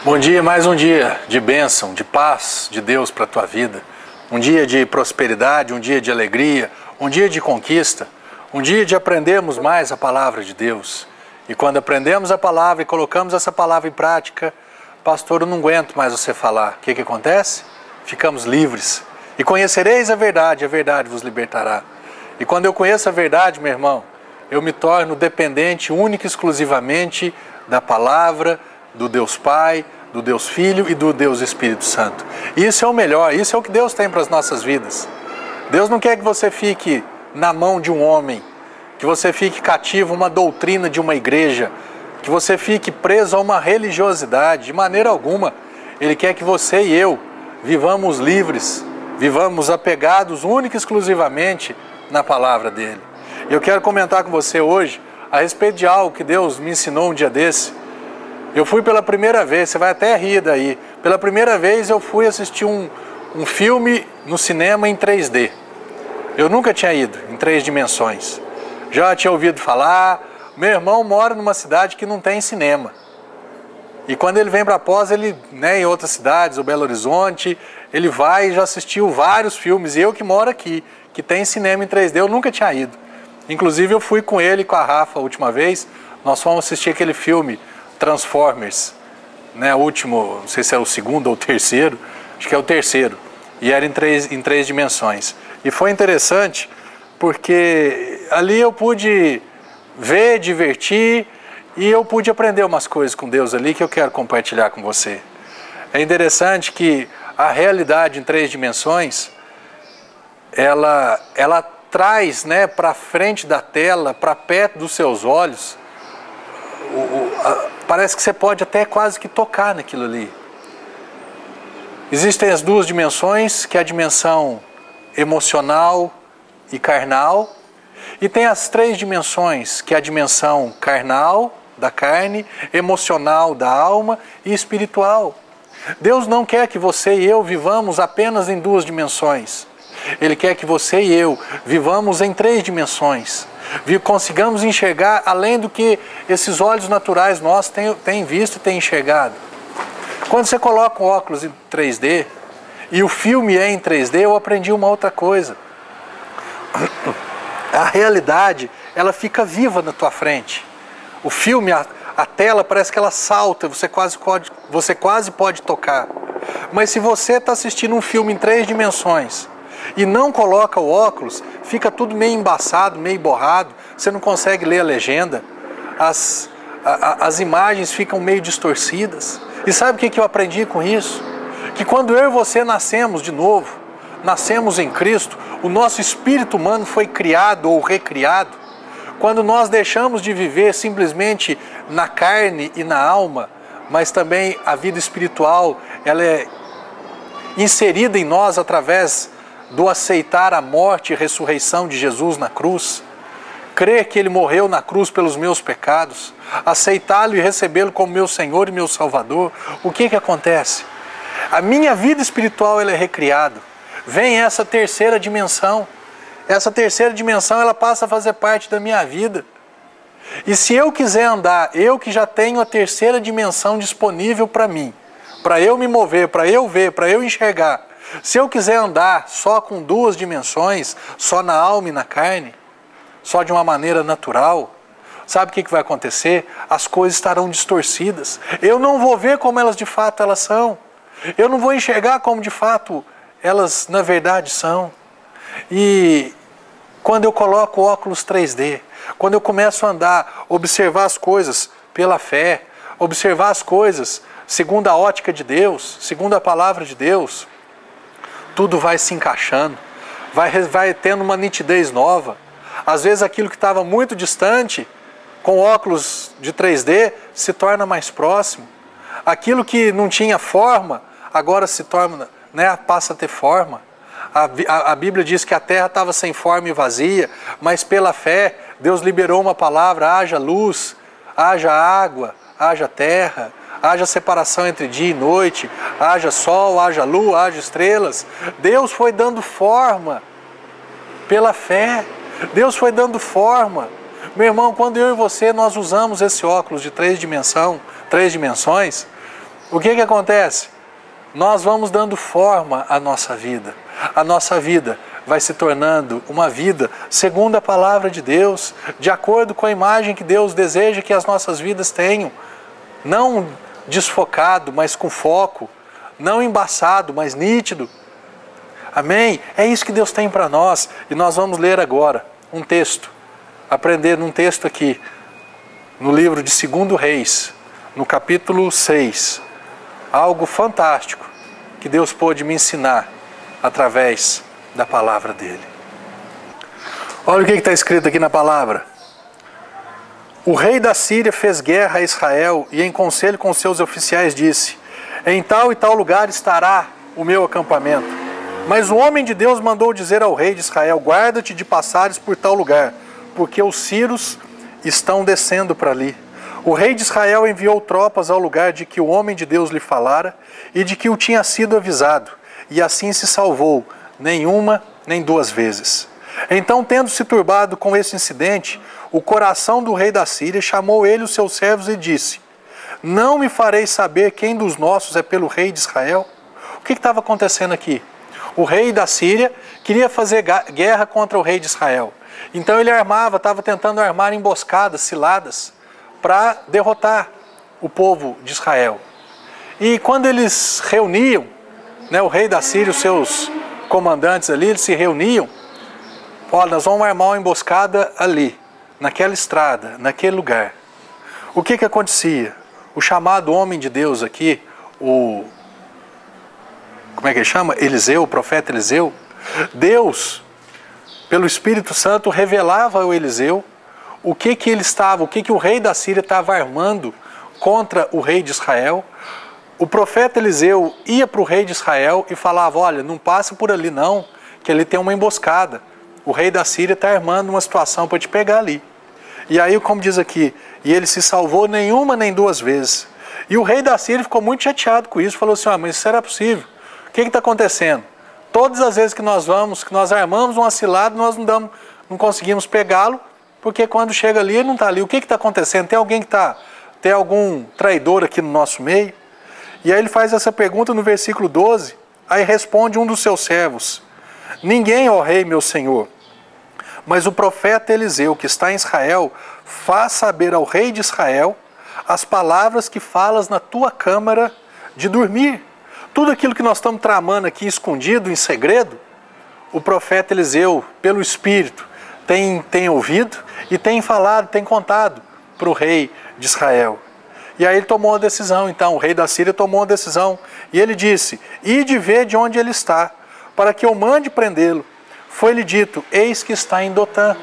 Bom dia, mais um dia de bênção, de paz de Deus para a tua vida. Um dia de prosperidade, um dia de alegria, um dia de conquista, um dia de aprendermos mais a palavra de Deus. E quando aprendemos a palavra e colocamos essa palavra em prática, pastor, eu não aguento mais você falar. O que acontece? Ficamos livres. E conhecereis a verdade vos libertará. E quando eu conheço a verdade, meu irmão, eu me torno dependente única e exclusivamente da palavra, do Deus Pai, do Deus Filho e do Deus Espírito Santo. Isso é o melhor, isso é o que Deus tem para as nossas vidas. Deus não quer que você fique na mão de um homem, que você fique cativo a uma doutrina de uma igreja, que você fique preso a uma religiosidade, de maneira alguma. Ele quer que você e eu vivamos livres, vivamos apegados única e exclusivamente na palavra dele. Eu quero comentar com você hoje a respeito de algo que Deus me ensinou um dia desse. Eu fui pela primeira vez, você vai até rir daí, pela primeira vez eu fui assistir um filme no cinema em 3D. Eu nunca tinha ido em 3 dimensões. Já tinha ouvido falar, meu irmão mora numa cidade que não tem cinema. E quando ele vem para Pós, ele, em outras cidades, o Belo Horizonte, ele vai e já assistiu vários filmes. E eu que moro aqui, que tem cinema em 3D, eu nunca tinha ido. Inclusive eu fui com ele e com a Rafa a última vez, nós fomos assistir aquele filme Transformers, o último, não sei se é o segundo ou o terceiro, acho que é o terceiro, e era em três dimensões. E foi interessante porque ali eu pude ver, divertir, e eu pude aprender umas coisas com Deus ali que eu quero compartilhar com você. É interessante que a realidade em 3 dimensões, ela traz para frente da tela, para perto dos seus olhos, parece que você pode até quase que tocar naquilo ali. Existem as 2 dimensões, que é a dimensão emocional e carnal, e tem as 3 dimensões, que é a dimensão carnal, da carne, emocional, da alma e espiritual. Deus não quer que você e eu vivamos apenas em 2 dimensões. Ele quer que você e eu vivamos em 3 dimensões. Consigamos enxergar além do que esses olhos naturais nossos têm visto e têm enxergado. Quando você coloca um óculos em 3D e o filme é em 3D, eu aprendi uma outra coisa. A realidade, ela fica viva na tua frente. O filme, a tela parece que ela salta, você quase pode tocar. Mas se você está assistindo um filme em 3 dimensões e não coloca o óculos, fica tudo meio embaçado, meio borrado, você não consegue ler a legenda, as imagens ficam meio distorcidas. E sabe o que eu aprendi com isso? Que quando eu e você nascemos de novo, nascemos em Cristo, o nosso espírito humano foi criado ou recriado. Quando nós deixamos de viver simplesmente na carne e na alma, mas também a vida espiritual, ela é inserida em nós através do aceitar a morte e ressurreição de Jesus na cruz, crer que Ele morreu na cruz pelos meus pecados, aceitá-lo e recebê-lo como meu Senhor e meu Salvador, o que acontece? A minha vida espiritual ela é recriada. Vem essa 3ª dimensão. Essa 3ª dimensão ela passa a fazer parte da minha vida. E se eu quiser andar, eu que já tenho a 3ª dimensão disponível para mim, para eu me mover, para eu ver, para eu enxergar, se eu quiser andar só com 2 dimensões, só na alma e na carne, só de uma maneira natural, sabe o que vai acontecer? As coisas estarão distorcidas. Eu não vou ver como elas de fato elas são. Eu não vou enxergar como de fato elas na verdade são. E quando eu coloco o óculos 3D, quando eu começo a andar, observar as coisas pela fé, observar as coisas segundo a ótica de Deus, segundo a palavra de Deus, tudo vai se encaixando, vai tendo uma nitidez nova. Às vezes aquilo que estava muito distante, com óculos de 3D, se torna mais próximo. Aquilo que não tinha forma, agora se torna, passa a ter forma. A Bíblia diz que a terra estava sem forma e vazia, mas pela fé, Deus liberou uma palavra: haja luz, haja água, haja terra, haja separação entre dia e noite, haja sol, haja lua, haja estrelas. Deus foi dando forma pela fé. Deus foi dando forma. Meu irmão, quando eu e você nós usamos esse óculos de 3 dimensões, o que acontece? Nós vamos dando forma à nossa vida. A nossa vida vai se tornando uma vida segundo a palavra de Deus, de acordo com a imagem que Deus deseja que as nossas vidas tenham. Não desfocado, mas com foco. Não embaçado, mas nítido. Amém? É isso que Deus tem para nós. E nós vamos ler agora um texto. Aprender um texto aqui, no livro de 2 Reis, no capítulo 6. Algo fantástico que Deus pôde me ensinar através da palavra dele. Olha o que está escrito aqui na palavra. O rei da Síria fez guerra a Israel e em conselho com seus oficiais disse: em tal e tal lugar estará o meu acampamento. Mas o homem de Deus mandou dizer ao rei de Israel: guarda-te de passares por tal lugar, porque os sírios estão descendo para ali. O rei de Israel enviou tropas ao lugar de que o homem de Deus lhe falara e de que o tinha sido avisado, e assim se salvou, nem uma nem duas vezes. Então, tendo se turbado com esse incidente, o coração do rei da Síria chamou ele os seus servos e disse: não me fareis saber quem dos nossos é pelo rei de Israel? O que estava acontecendo aqui? O rei da Síria queria fazer guerra contra o rei de Israel. Então ele estava tentando armar emboscadas, ciladas, para derrotar o povo de Israel. E quando eles reuniam, o rei da Síria, os seus comandantes ali, eles se reuniam. Olha, nós vamos armar uma emboscada ali, naquela estrada, naquele lugar. O que acontecia? O chamado homem de Deus aqui, como é que ele chama? Eliseu, o profeta Eliseu. Deus, pelo Espírito Santo, revelava ao Eliseu o que o rei da Síria estava armando contra o rei de Israel. O profeta Eliseu ia para o rei de Israel e falava: olha, não passa por ali não, que ali tem uma emboscada. O rei da Síria está armando uma situação para te pegar ali. E aí, como diz aqui, e ele se salvou nem uma nem duas vezes. E o rei da Síria ficou muito chateado com isso, falou assim: mas isso era possível. O que está acontecendo? Todas as vezes que nós armamos uma cilada, nós não conseguimos pegá-lo, porque quando chega ali, ele não está ali. O que está acontecendo? Tem algum traidor aqui no nosso meio? E aí ele faz essa pergunta no versículo 12, aí responde um dos seus servos: ninguém, ó rei, meu senhor, mas o profeta Eliseu, que está em Israel, faz saber ao rei de Israel as palavras que falas na tua câmara de dormir. Tudo aquilo que nós estamos tramando aqui escondido, em segredo, o profeta Eliseu, pelo Espírito, tem ouvido e tem falado, tem contado para o rei de Israel. E aí ele tomou uma decisão, então, o rei da Síria tomou uma decisão. E ele disse: ide ver de onde ele está, para que eu mande prendê-lo. Foi-lhe dito: eis que está em Dotã.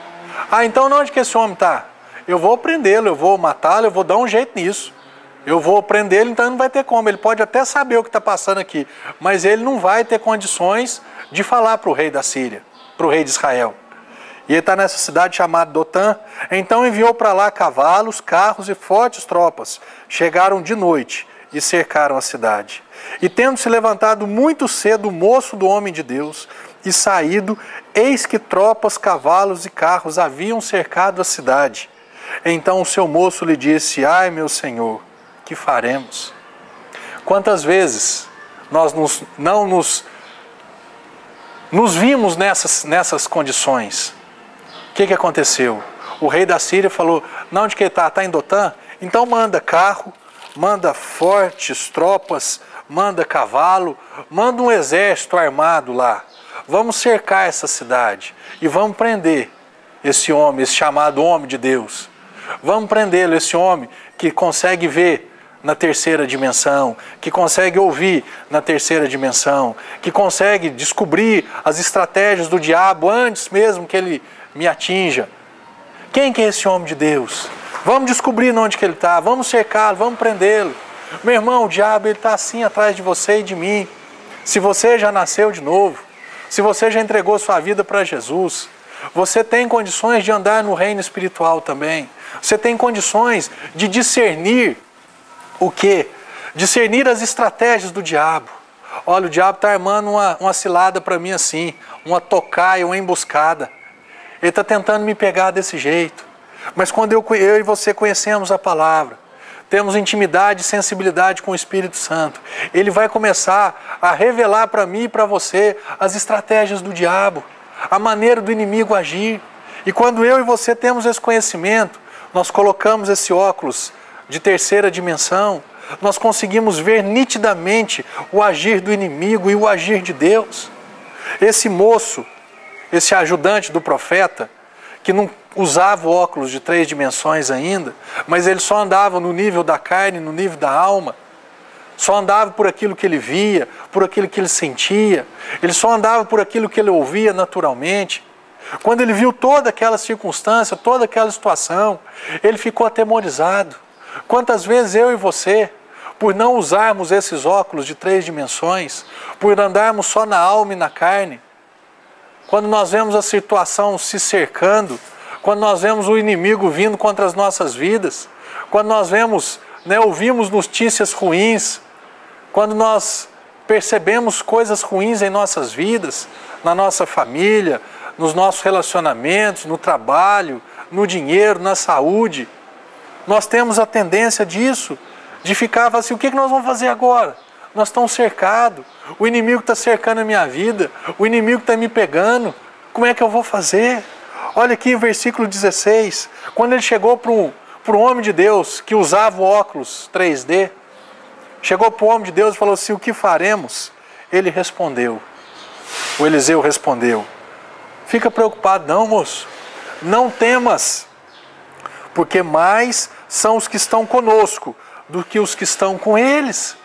Então onde que esse homem está? Eu vou prendê-lo, eu vou matá-lo, eu vou dar um jeito nisso. Eu vou prendê-lo, então não vai ter como. Ele pode até saber o que está passando aqui, mas ele não vai ter condições de falar para o rei da Síria, para o rei de Israel. E ele está nessa cidade chamada Dotã. Então enviou para lá cavalos, carros e fortes tropas. Chegaram de noite e cercaram a cidade. E tendo se levantado muito cedo o moço do homem de Deus e saído, eis que tropas, cavalos e carros haviam cercado a cidade. Então o seu moço lhe disse: ai, meu senhor, que faremos? Quantas vezes nós não nos vimos nessas condições? O que aconteceu? O rei da Síria falou: não, onde que ele está? Está em Dotã? Então manda carro, manda fortes tropas, manda cavalo, manda um exército armado lá. Vamos cercar essa cidade e vamos prender esse homem, esse chamado homem de Deus. Vamos prendê-lo, esse homem que consegue ver na terceira dimensão, que consegue ouvir na terceira dimensão, que consegue descobrir as estratégias do diabo antes mesmo que ele me atinja. Quem que é esse homem de Deus? Vamos descobrir onde que ele está, vamos cercá-lo, vamos prendê-lo. Meu irmão, o diabo está assim atrás de você e de mim. Se você já nasceu de novo, se você já entregou sua vida para Jesus, você tem condições de andar no reino espiritual também. Você tem condições de discernir o quê? Discernir as estratégias do diabo. Olha, o diabo está armando uma cilada para mim assim, uma tocaia, uma emboscada. Ele está tentando me pegar desse jeito. Mas quando eu e você conhecemos a palavra, temos intimidade e sensibilidade com o Espírito Santo, Ele vai começar a revelar para mim e para você as estratégias do diabo, a maneira do inimigo agir. E quando eu e você temos esse conhecimento, nós colocamos esse óculos de terceira dimensão, nós conseguimos ver nitidamente o agir do inimigo e o agir de Deus. Esse moço, esse ajudante do profeta, que não usava o óculos de 3 dimensões ainda, mas ele só andava no nível da carne, no nível da alma, só andava por aquilo que ele via, por aquilo que ele sentia, ele só andava por aquilo que ele ouvia naturalmente. Quando ele viu toda aquela circunstância, toda aquela situação, ele ficou atemorizado. Quantas vezes eu e você, por não usarmos esses óculos de 3 dimensões, por andarmos só na alma e na carne, quando nós vemos a situação se cercando, quando nós vemos o inimigo vindo contra as nossas vidas, quando nós vemos, ouvimos notícias ruins, quando nós percebemos coisas ruins em nossas vidas, na nossa família, nos nossos relacionamentos, no trabalho, no dinheiro, na saúde, nós temos a tendência disso, de ficar assim, o que nós vamos fazer agora? Nós estamos cercados, o inimigo está cercando a minha vida, o inimigo está me pegando, como é que eu vou fazer? Olha aqui o versículo 16, quando ele chegou para um homem de Deus que usava o óculos 3D, chegou para o homem de Deus e falou assim, o que faremos? Ele respondeu, o Eliseu respondeu, fica preocupado não, moço, não temas, porque mais são os que estão conosco do que os que estão com eles.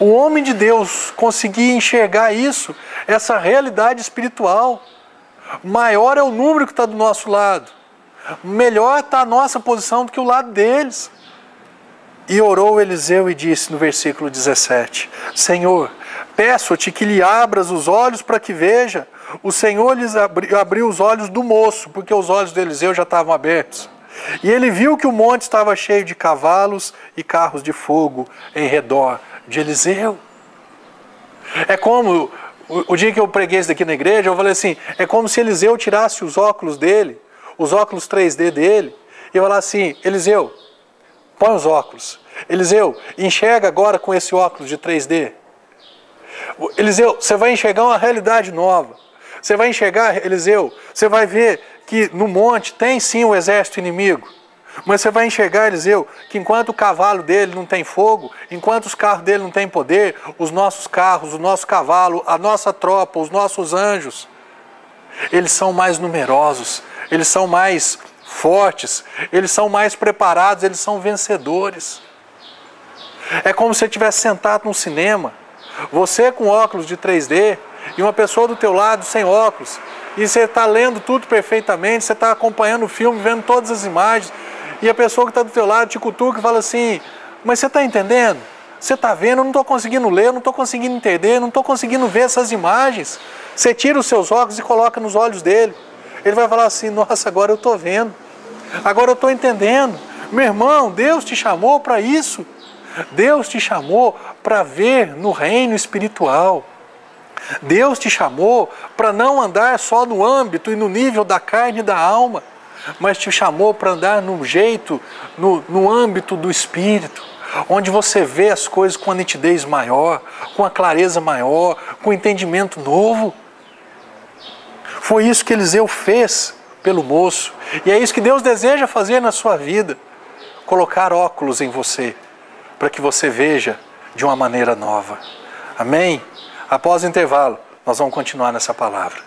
O homem de Deus conseguia enxergar isso, essa realidade espiritual. Maior é o número que está do nosso lado, melhor está a nossa posição do que o lado deles. E orou Eliseu e disse no versículo 17, Senhor, peço-te que lhe abras os olhos para que veja. O Senhor lhes abriu os olhos do moço, porque os olhos de Eliseu já estavam abertos. E ele viu que o monte estava cheio de cavalos e carros de fogo em redor de Eliseu. É como, o dia que eu preguei isso daqui na igreja, eu falei assim, é como se Eliseu tirasse os óculos dele, os óculos 3D dele, e eu falasse assim, Eliseu, põe os óculos. Eliseu, enxerga agora com esse óculos de 3D. Eliseu, você vai enxergar uma realidade nova. Você vai enxergar, Eliseu, você vai ver que no monte tem sim o exército inimigo. Mas você vai enxergar, Eliseu, que enquanto o cavalo dele não tem fogo, enquanto os carros dele não têm poder, os nossos carros, o nosso cavalo, a nossa tropa, os nossos anjos, eles são mais numerosos, eles são mais fortes, eles são mais preparados, eles são vencedores. É como se você estivesse sentado num cinema, você com óculos de 3D e uma pessoa do teu lado sem óculos, e você está lendo tudo perfeitamente, você está acompanhando o filme, vendo todas as imagens, e a pessoa que está do teu lado te cutuca e fala assim, mas você está entendendo? Você está vendo? Eu não estou conseguindo ler, eu não estou conseguindo entender, eu não estou conseguindo ver essas imagens. Você tira os seus óculos e coloca nos olhos dele. Ele vai falar assim, nossa, agora eu estou vendo, agora eu estou entendendo. Meu irmão, Deus te chamou para isso. Deus te chamou para ver no reino espiritual. Deus te chamou para não andar só no âmbito e no nível da carne e da alma, mas te chamou para andar no jeito, no âmbito do Espírito, onde você vê as coisas com a nitidez maior, com a clareza maior, com o entendimento novo. Foi isso que Eliseu fez pelo moço, e é isso que Deus deseja fazer na sua vida, colocar óculos em você, para que você veja de uma maneira nova. Amém? Após o intervalo, nós vamos continuar nessa palavra.